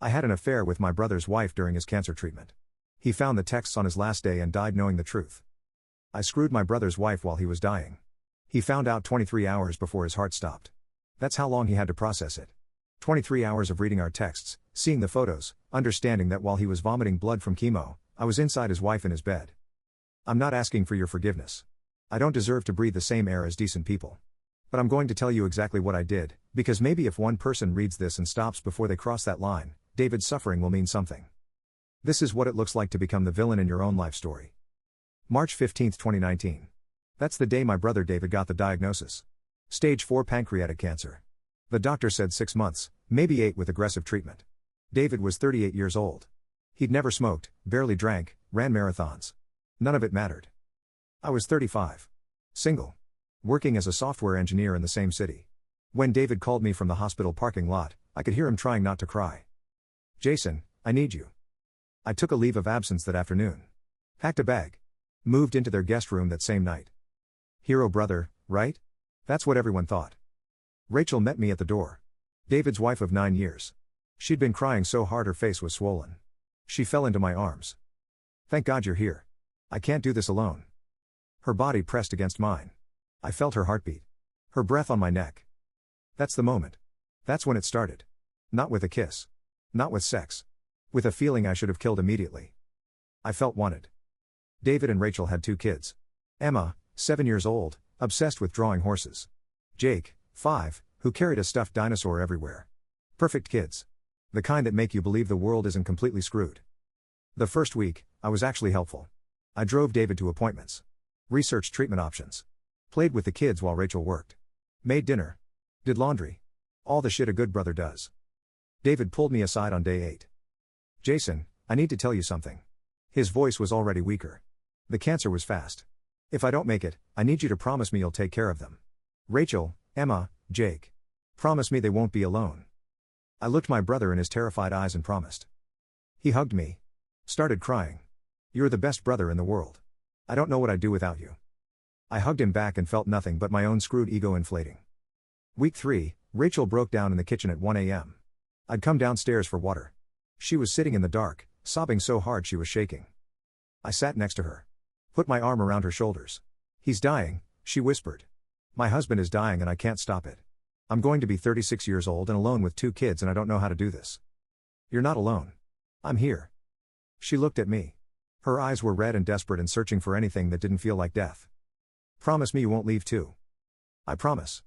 I had an affair with my brother's wife during his cancer treatment. He found the texts on his last day and died knowing the truth. I screwed my brother's wife while he was dying. He found out 23 hours before his heart stopped. That's how long he had to process it. 23 hours of reading our texts, seeing the photos, understanding that while he was vomiting blood from chemo, I was inside his wife in his bed. I'm not asking for your forgiveness. I don't deserve to breathe the same air as decent people. But I'm going to tell you exactly what I did, because maybe if one person reads this and stops before they cross that line, David's suffering will mean something. This is what it looks like to become the villain in your own life story. March 15, 2019. That's the day my brother David got the diagnosis. Stage 4 pancreatic cancer. The doctor said 6 months, maybe 8 with aggressive treatment. David was 38 years old. He'd never smoked, barely drank, ran marathons. None of it mattered. I was 35. Single. Working as a software engineer in the same city. When David called me from the hospital parking lot, I could hear him trying not to cry. "Jason, I need you." I took a leave of absence that afternoon. Packed a bag. Moved into their guest room that same night. Hero brother, right? That's what everyone thought. Rachel met me at the door. David's wife of 9 years. She'd been crying so hard her face was swollen. She fell into my arms. "Thank God you're here. I can't do this alone." Her body pressed against mine. I felt her heartbeat. Her breath on my neck. That's the moment. That's when it started. Not with a kiss. Not with sex. With a feeling I should have killed immediately. I felt wanted. David and Rachel had 2 kids. Emma, 7 years old, obsessed with drawing horses. Jake, 5, who carried a stuffed dinosaur everywhere. Perfect kids. The kind that make you believe the world isn't completely screwed. The first week, I was actually helpful. I drove David to appointments. Researched treatment options. Played with the kids while Rachel worked. Made dinner. Did laundry. All the shit a good brother does. David pulled me aside on day 8. "Jason, I need to tell you something." His voice was already weaker. "The cancer was fast. If I don't make it, I need you to promise me you'll take care of them. Rachel, Emma, Jake. Promise me they won't be alone." I looked my brother in his terrified eyes and promised. He hugged me. Started crying. "You're the best brother in the world. I don't know what I'd do without you." I hugged him back and felt nothing but my own screwed ego inflating. Week 3, Rachel broke down in the kitchen at 1 a.m. I'd come downstairs for water. She was sitting in the dark, sobbing so hard she was shaking. I sat next to her. Put my arm around her shoulders. "He's dying," she whispered. "My husband is dying and I can't stop it. I'm going to be 36 years old and alone with 2 kids and I don't know how to do this." "You're not alone. I'm here." She looked at me. Her eyes were red and desperate and searching for anything that didn't feel like death. "Promise me you won't leave too." "I promise."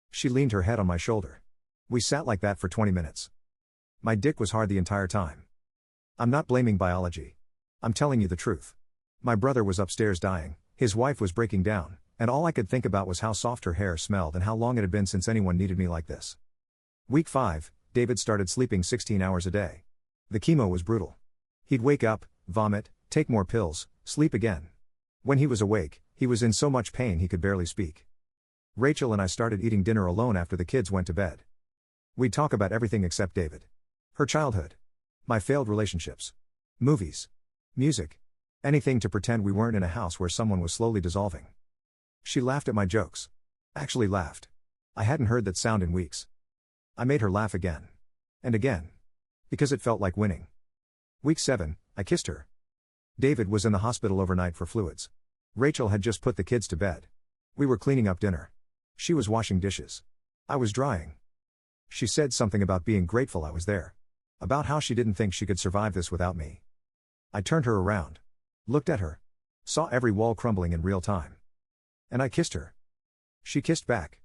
She leaned her head on my shoulder. We sat like that for 20 minutes. My dick was hard the entire time. I'm not blaming biology. I'm telling you the truth. My brother was upstairs dying, his wife was breaking down, and all I could think about was how soft her hair smelled and how long it had been since anyone needed me like this. Week 5, David started sleeping 16 hours a day. The chemo was brutal. He'd wake up, vomit, take more pills, sleep again. When he was awake, he was in so much pain he could barely speak. Rachel and I started eating dinner alone after the kids went to bed. We'd talk about everything except David. Her childhood. My failed relationships. Movies. Music. Anything to pretend we weren't in a house where someone was slowly dissolving. She laughed at my jokes. Actually laughed. I hadn't heard that sound in weeks. I made her laugh again. And again. Because it felt like winning. Week 7, I kissed her. David was in the hospital overnight for fluids. Rachel had just put the kids to bed. We were cleaning up dinner. She was washing dishes. I was drying. She said something about being grateful I was there. About how she didn't think she could survive this without me. I turned her around. Looked at her. Saw every wall crumbling in real time. And I kissed her. She kissed back.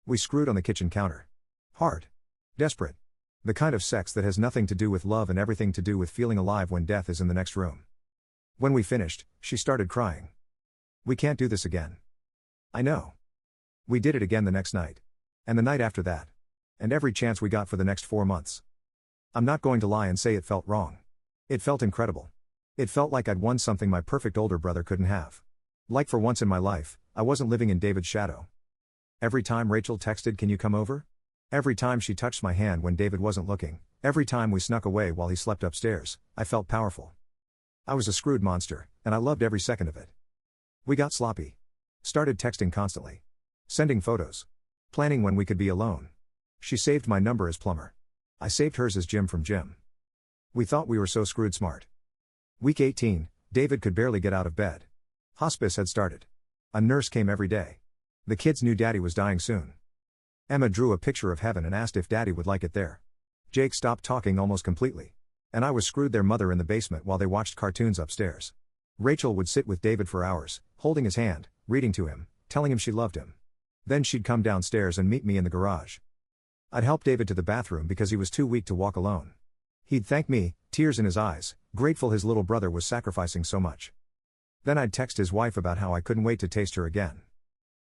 We screwed on the kitchen counter. Hard. Desperate. The kind of sex that has nothing to do with love and everything to do with feeling alive when death is in the next room. When we finished, she started crying. "We can't do this again." "I know." We did it again the next night. And the night after that. And every chance we got for the next 4 months. I'm not going to lie and say it felt wrong. It felt incredible. It felt like I'd won something my perfect older brother couldn't have. Like for once in my life, I wasn't living in David's shadow. Every time Rachel texted, "Can you come over?" Every time she touched my hand when David wasn't looking, every time we snuck away while he slept upstairs, I felt powerful. I was a screwed monster, and I loved every second of it. We got sloppy. Started texting constantly. Sending photos. Planning when we could be alone. She saved my number as Plumber. I saved hers as Jim from Jim. We thought we were so screwed smart. Week 18, David could barely get out of bed. Hospice had started. A nurse came every day. The kids knew Daddy was dying soon. Emma drew a picture of heaven and asked if Daddy would like it there. Jake stopped talking almost completely. And I was screwed their mother in the basement while they watched cartoons upstairs. Rachel would sit with David for hours, holding his hand, reading to him, telling him she loved him. Then she'd come downstairs and meet me in the garage. I'd help David to the bathroom because he was too weak to walk alone. He'd thank me, tears in his eyes, grateful his little brother was sacrificing so much. Then I'd text his wife about how I couldn't wait to taste her again.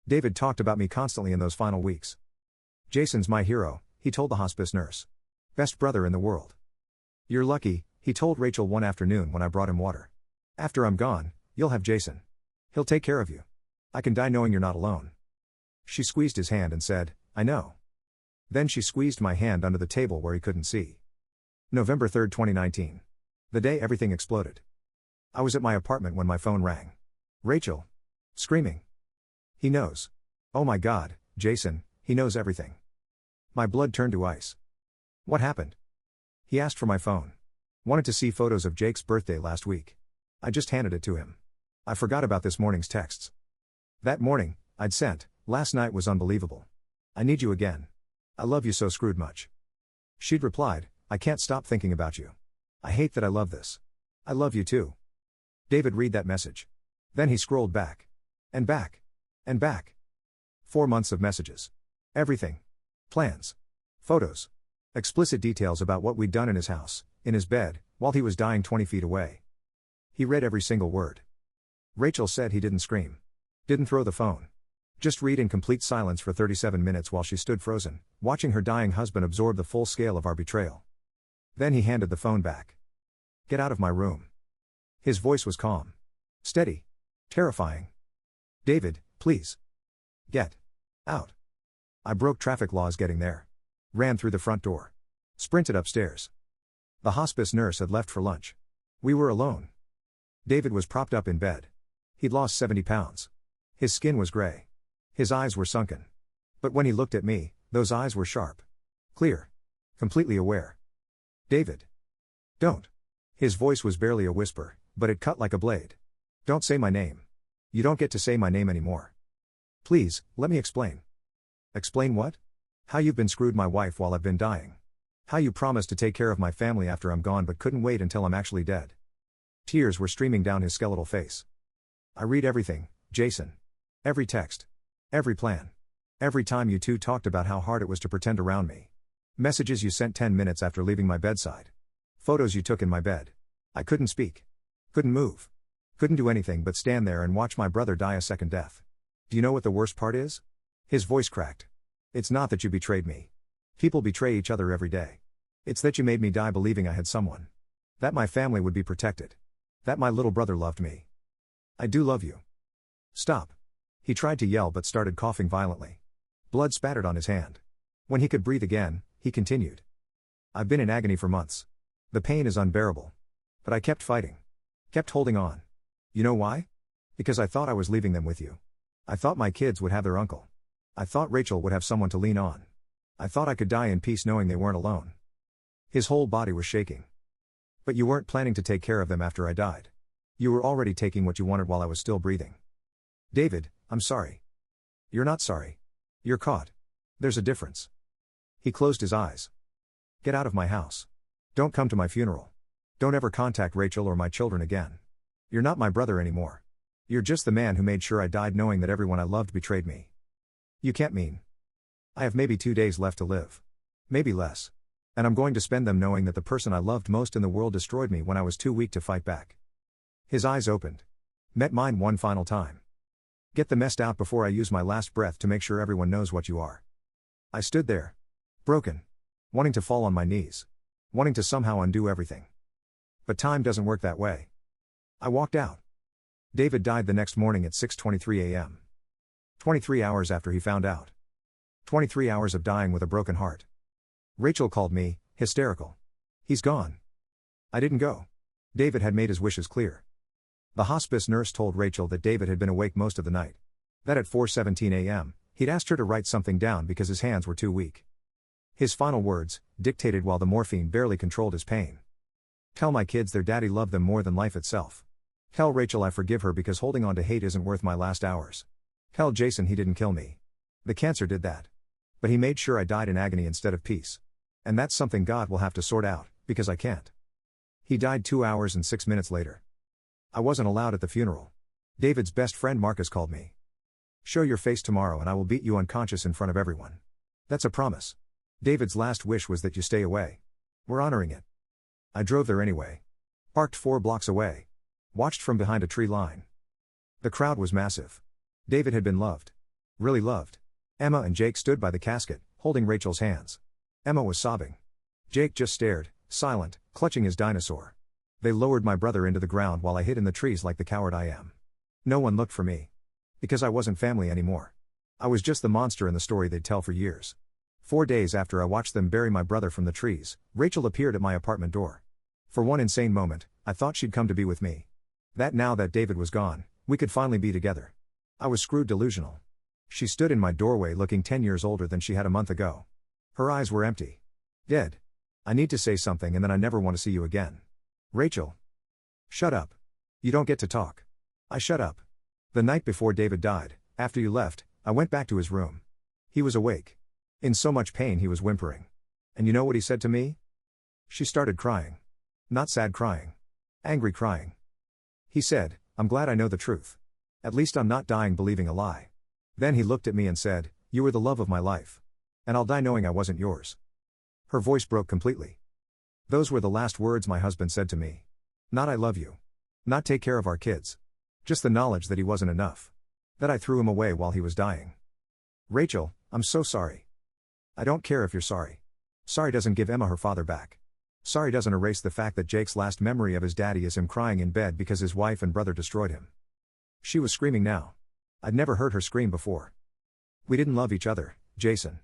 David talked about me constantly in those final weeks. Jason's my hero, he told the hospice nurse. Best brother in the world. You're lucky, he told Rachel one afternoon when I brought him water. After I'm gone, you'll have Jason. He'll take care of you. I can die knowing you're not alone. She squeezed his hand and said, I know. Then she squeezed my hand under the table where he couldn't see. November 3, 2019. The day everything exploded. I was at my apartment when my phone rang. Rachel. Screaming. He knows. Oh my God, Jason, he knows everything. My blood turned to ice. What happened? He asked for my phone. Wanted to see photos of Jake's birthday last week. I just handed it to him. I forgot about this morning's texts. That morning, I'd sent, last night was unbelievable. I need you again. I love you so screwed much. She'd replied, I can't stop thinking about you. I hate that I love this. I love you too. David read that message. Then he scrolled back. And back. And back. 4 months of messages. Everything. Plans. Photos. Explicit details about what we'd done in his house, in his bed, while he was dying 20 feet away. He read every single word. Rachel said he didn't scream. Didn't throw the phone. Just read in complete silence for 37 minutes while she stood frozen, watching her dying husband absorb the full scale of our betrayal. Then he handed the phone back. Get out of my room. His voice was calm. Steady. Terrifying. David, please. Get out. I broke traffic laws getting there. Ran through the front door. Sprinted upstairs. The hospice nurse had left for lunch. We were alone. David was propped up in bed. He'd lost 70 pounds. His skin was gray. His eyes were sunken. But when he looked at me, those eyes were sharp. Clear. Completely aware. David. Don't. His voice was barely a whisper, but it cut like a blade. Don't say my name. You don't get to say my name anymore. Please, let me explain. Explain what? How you've been screwed my wife while I've been dying. How you promised to take care of my family after I'm gone but couldn't wait until I'm actually dead. Tears were streaming down his skeletal face. I read everything, Jason. Every text. Every plan. Every time you two talked about how hard it was to pretend around me. Messages you sent 10 minutes after leaving my bedside. Photos you took in my bed. I couldn't speak. Couldn't move. Couldn't do anything but stand there and watch my brother die a second death. Do you know what the worst part is? His voice cracked. It's not that you betrayed me. People betray each other every day. It's that you made me die believing I had someone. That my family would be protected. That my little brother loved me. I do love you. Stop. He tried to yell but started coughing violently. Blood spattered on his hand. When he could breathe again, he continued. I've been in agony for months. The pain is unbearable. But I kept fighting. Kept holding on. You know why? Because I thought I was leaving them with you. I thought my kids would have their uncle. I thought Rachel would have someone to lean on. I thought I could die in peace knowing they weren't alone. His whole body was shaking. But you weren't planning to take care of them after I died. You were already taking what you wanted while I was still breathing. David, I'm sorry. You're not sorry. You're caught. There's a difference. He closed his eyes. Get out of my house. Don't come to my funeral. Don't ever contact Rachel or my children again. You're not my brother anymore. You're just the man who made sure I died knowing that everyone I loved betrayed me. You can't mean. I have maybe 2 days left to live. Maybe less. And I'm going to spend them knowing that the person I loved most in the world destroyed me when I was too weak to fight back. His eyes opened. Met mine one final time. Get the mess out before I use my last breath to make sure everyone knows what you are. I stood there. Broken. Wanting to fall on my knees. Wanting to somehow undo everything. But time doesn't work that way. I walked out. David died the next morning at 6:23 a.m. 23 hours after he found out. 23 hours of dying with a broken heart. Rachel called me, hysterical. He's gone. I didn't go. David had made his wishes clear. The hospice nurse told Rachel that David had been awake most of the night. That at 4:17 a.m., he'd asked her to write something down because his hands were too weak. His final words, dictated while the morphine barely controlled his pain. Tell my kids their daddy loved them more than life itself. Tell Rachel I forgive her because holding on to hate isn't worth my last hours. Tell Jason he didn't kill me. The cancer did that. But he made sure I died in agony instead of peace. And that's something God will have to sort out, because I can't. He died 2 hours and 6 minutes later. I wasn't allowed at the funeral. David's best friend Marcus called me. Show your face tomorrow and I will beat you unconscious in front of everyone. That's a promise. David's last wish was that you stay away. We're honoring it. I drove there anyway. Parked 4 blocks away. Watched from behind a tree line. The crowd was massive. David had been loved. Really loved. Emma and Jake stood by the casket, holding Rachel's hands. Emma was sobbing. Jake just stared, silent, clutching his dinosaur. They lowered my brother into the ground while I hid in the trees like the coward I am. No one looked for me. Because I wasn't family anymore. I was just the monster in the story they'd tell for years. 4 days after I watched them bury my brother from the trees, Rachel appeared at my apartment door. For one insane moment, I thought she'd come to be with me. That now that David was gone, we could finally be together. I was screwed delusional. She stood in my doorway looking 10 years older than she had a month ago. Her eyes were empty. Dead. I need to say something and then I never want to see you again. Rachel. Shut up. You don't get to talk. I shut up. The night before David died, after you left, I went back to his room. He was awake. In so much pain he was whimpering. And you know what he said to me? She started crying. Not sad crying. Angry crying. He said, I'm glad I know the truth. At least I'm not dying believing a lie. Then he looked at me and said, you were the love of my life. And I'll die knowing I wasn't yours. Her voice broke completely. Those were the last words my husband said to me. Not I love you. Not take care of our kids. Just the knowledge that he wasn't enough. That I threw him away while he was dying. Rachel, I'm so sorry. I don't care if you're sorry. Sorry doesn't give Emma her father back. Sorry doesn't erase the fact that Jake's last memory of his daddy is him crying in bed because his wife and brother destroyed him. She was screaming now. I'd never heard her scream before. We didn't love each other, Jason.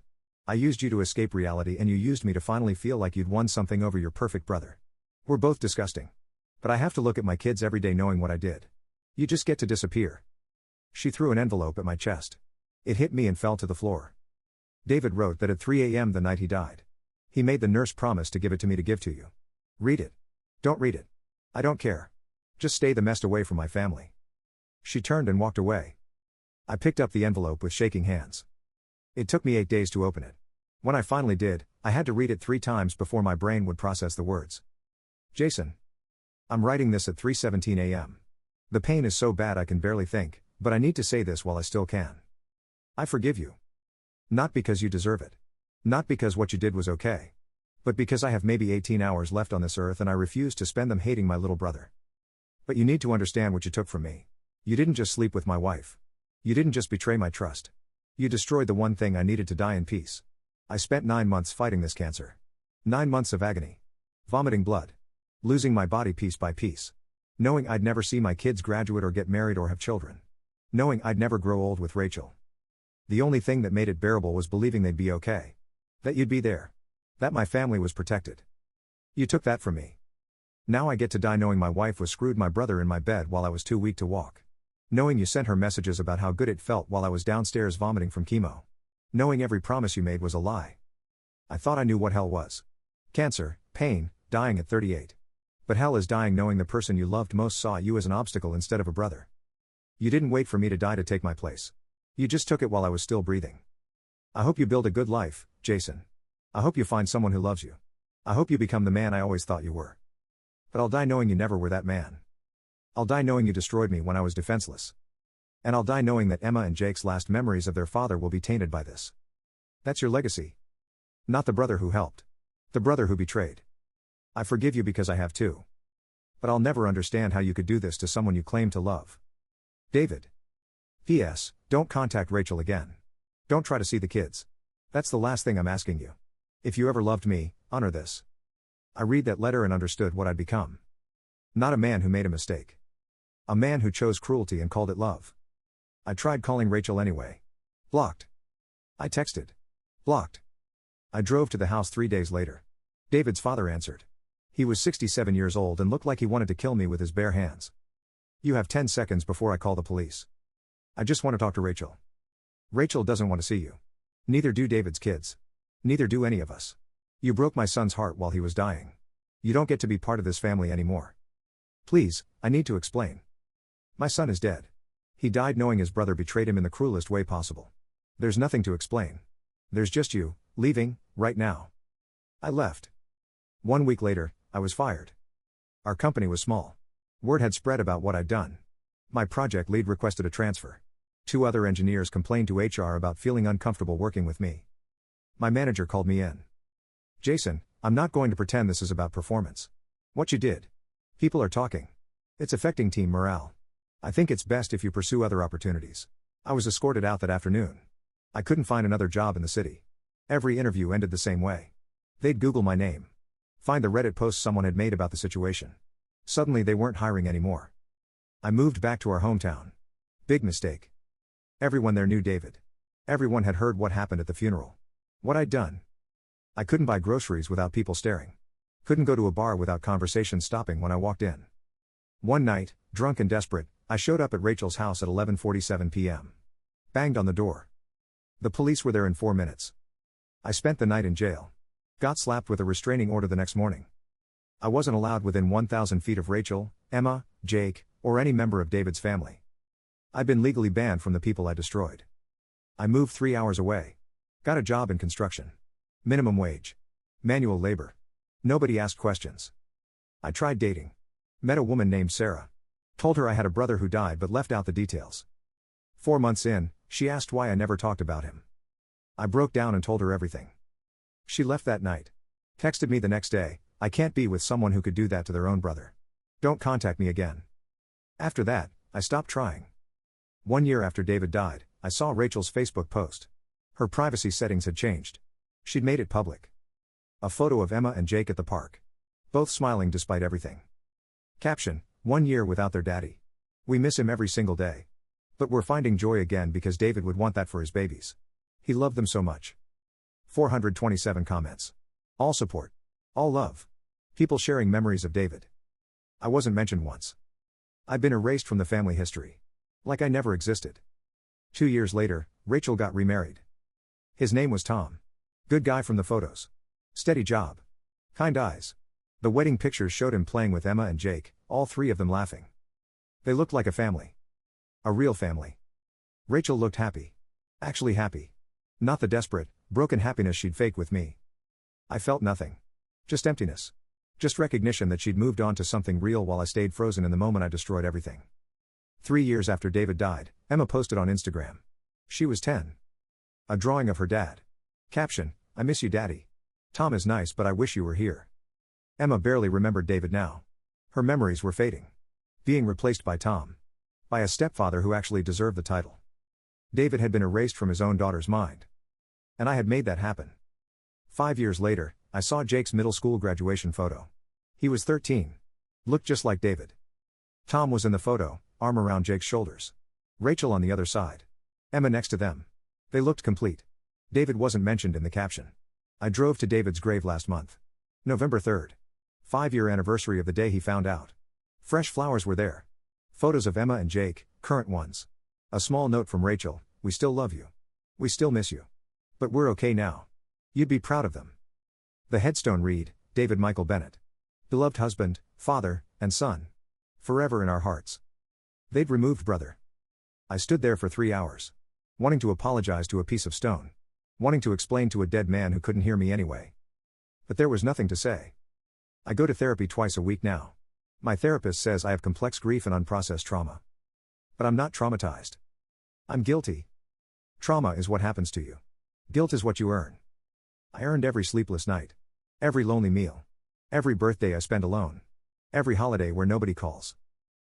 I used you to escape reality and you used me to finally feel like you'd won something over your perfect brother. We're both disgusting. But I have to look at my kids every day knowing what I did. You just get to disappear. She threw an envelope at my chest. It hit me and fell to the floor. David wrote that at 3 a.m. the night he died. He made the nurse promise to give it to me to give to you. Read it. Don't read it. I don't care. Just stay the mess away from my family. She turned and walked away. I picked up the envelope with shaking hands. It took me 8 days to open it. When I finally did, I had to read it 3 times before my brain would process the words. Jason. I'm writing this at 3:17 a.m. The pain is so bad I can barely think, but I need to say this while I still can. I forgive you. Not because you deserve it. Not because what you did was okay. But because I have maybe 18 hours left on this earth and I refuse to spend them hating my little brother. But you need to understand what you took from me. You didn't just sleep with my wife. You didn't just betray my trust. You destroyed the one thing I needed to die in peace. I spent 9 months fighting this cancer. 9 months of agony. Vomiting blood. Losing my body piece by piece. Knowing I'd never see my kids graduate or get married or have children. Knowing I'd never grow old with Rachel. The only thing that made it bearable was believing they'd be okay. That you'd be there. That my family was protected. You took that from me. Now I get to die knowing my wife was screwed my brother in my bed while I was too weak to walk. Knowing you sent her messages about how good it felt while I was downstairs vomiting from chemo. Knowing every promise you made was a lie. I thought I knew what hell was. Cancer, pain, dying at 38. But hell is dying knowing the person you loved most saw you as an obstacle instead of a brother. You didn't wait for me to die to take my place. You just took it while I was still breathing. I hope you build a good life, Jason. I hope you find someone who loves you. I hope you become the man I always thought you were. But I'll die knowing you never were that man. I'll die knowing you destroyed me when I was defenseless. And I'll die knowing that Emma and Jake's last memories of their father will be tainted by this. That's your legacy. Not the brother who helped. The brother who betrayed. I forgive you because I have too. But I'll never understand how you could do this to someone you claim to love. David. P.S. Don't contact Rachel again. Don't try to see the kids. That's the last thing I'm asking you. If you ever loved me, honor this. I read that letter and understood what I'd become. Not a man who made a mistake. A man who chose cruelty and called it love. I tried calling Rachel anyway. Blocked. I texted. Blocked. I drove to the house 3 days later. David's father answered. He was 67 years old and looked like he wanted to kill me with his bare hands. You have 10 seconds before I call the police. I just want to talk to Rachel. Rachel doesn't want to see you. Neither do David's kids. Neither do any of us. You broke my son's heart while he was dying. You don't get to be part of this family anymore. Please, I need to explain. My son is dead. He died knowing his brother betrayed him in the cruelest way possible. There's nothing to explain. There's just you, leaving, right now. I left. 1 week later, I was fired. Our company was small. Word had spread about what I'd done. My project lead requested a transfer. 2 other engineers complained to HR about feeling uncomfortable working with me. My manager called me in. Jason, I'm not going to pretend this is about performance. What you did. People are talking. It's affecting team morale. I think it's best if you pursue other opportunities. I was escorted out that afternoon. I couldn't find another job in the city. Every interview ended the same way. They'd Google my name. Find the Reddit post someone had made about the situation. Suddenly they weren't hiring anymore. I moved back to our hometown. Big mistake. Everyone there knew David. Everyone had heard what happened at the funeral. What I'd done. I couldn't buy groceries without people staring. Couldn't go to a bar without conversation stopping when I walked in. One night, drunk and desperate, I showed up at Rachel's house at 11:47 p.m. Banged on the door. The police were there in 4 minutes. I spent the night in jail. Got slapped with a restraining order the next morning. I wasn't allowed within 1,000 feet of Rachel, Emma, Jake, or any member of David's family. I'd been legally banned from the people I destroyed. I moved 3 hours away. Got a job in construction. Minimum wage. Manual labor. Nobody asked questions. I tried dating. Met a woman named Sarah. Told her I had a brother who died but left out the details. 4 months in, she asked why I never talked about him. I broke down and told her everything. She left that night. Texted me the next day, I can't be with someone who could do that to their own brother. Don't contact me again. After that, I stopped trying. 1 year after David died, I saw Rachel's Facebook post. Her privacy settings had changed. She'd made it public. A photo of Emma and Jake at the park. Both smiling despite everything. Caption, 1 year without their daddy. We miss him every single day. But we're finding joy again because David would want that for his babies. He loved them so much. 427 comments. All support. All love. People sharing memories of David. I wasn't mentioned once. I've been erased from the family history. Like I never existed. 2 years later, Rachel got remarried. His name was Tom. Good guy from the photos. Steady job. Kind eyes. The wedding pictures showed him playing with Emma and Jake, all 3 of them laughing. They looked like a family. A real family. Rachel looked happy. Actually happy. Not the desperate, broken happiness she'd fake with me. I felt nothing. Just emptiness. Just recognition that she'd moved on to something real while I stayed frozen in the moment I destroyed everything. 3 years after David died, Emma posted on Instagram. She was 10. A drawing of her dad. Caption, I miss you daddy. Tom is nice but I wish you were here. Emma barely remembered David now. Her memories were fading. Being replaced by Tom. By a stepfather who actually deserved the title. David had been erased from his own daughter's mind. And I had made that happen. 5 years later, I saw Jake's middle school graduation photo. He was 13. Looked just like David. Tom was in the photo, arm around Jake's shoulders. Rachel on the other side. Emma next to them. They looked complete. David wasn't mentioned in the caption. I drove to David's grave last month. November 3rd. 5-year anniversary of the day he found out. Fresh flowers were there. Photos of Emma and Jake, current ones. A small note from Rachel, we still love you. We still miss you. But we're okay now. You'd be proud of them. The headstone read, David Michael Bennett. Beloved husband, father, and son. Forever in our hearts. They'd removed brother. I stood there for 3 hours. Wanting to apologize to a piece of stone. Wanting to explain to a dead man who couldn't hear me anyway. But there was nothing to say. I go to therapy twice a week now. My therapist says I have complex grief and unprocessed trauma. But I'm not traumatized. I'm guilty. Trauma is what happens to you. Guilt is what you earn. I earned every sleepless night. Every lonely meal. Every birthday I spend alone. Every holiday where nobody calls.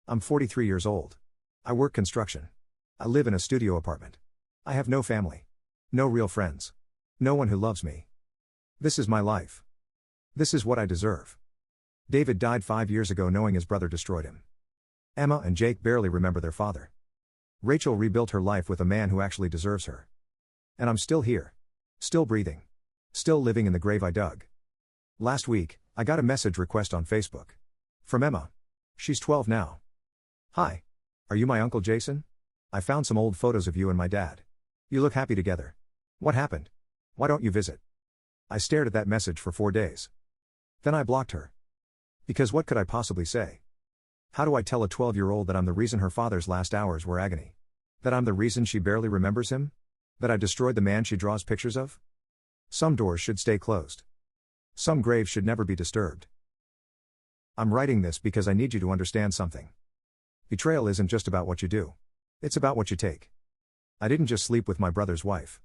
I'm 43 years old. I work construction. I live in a studio apartment. I have no family. No real friends. No one who loves me. This is my life. This is what I deserve. David died 5 years ago knowing his brother destroyed him. Emma and Jake barely remember their father. Rachel rebuilt her life with a man who actually deserves her. And I'm still here. Still breathing. Still living in the grave I dug. Last week, I got a message request on Facebook. From Emma. She's 12 now. Hi. Are you my Uncle Jason? I found some old photos of you and my dad. You look happy together. What happened? Why don't you visit? I stared at that message for 4 days. Then I blocked her. Because what could I possibly say? How do I tell a 12-year-old that I'm the reason her father's last hours were agony? That I'm the reason she barely remembers him? That I destroyed the man she draws pictures of? Some doors should stay closed. Some graves should never be disturbed. I'm writing this because I need you to understand something. Betrayal isn't just about what you do. It's about what you take. I didn't just sleep with my brother's wife.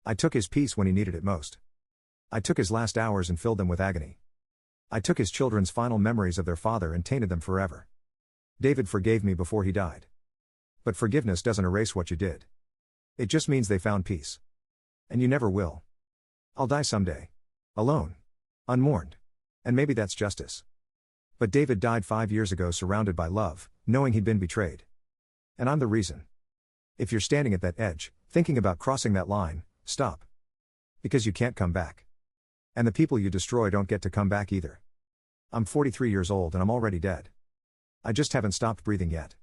I took his peace when he needed it most. I took his last hours and filled them with agony. I took his children's final memories of their father and tainted them forever. David forgave me before he died. But forgiveness doesn't erase what you did. It just means they found peace. And you never will. I'll die someday. Alone. Unmourned. And maybe that's justice. But David died 5 years ago surrounded by love, knowing he'd been betrayed. And I'm the reason. If you're standing at that edge, thinking about crossing that line, stop. Because you can't come back. And the people you destroy don't get to come back either. I'm 43 years old and I'm already dead. I just haven't stopped breathing yet.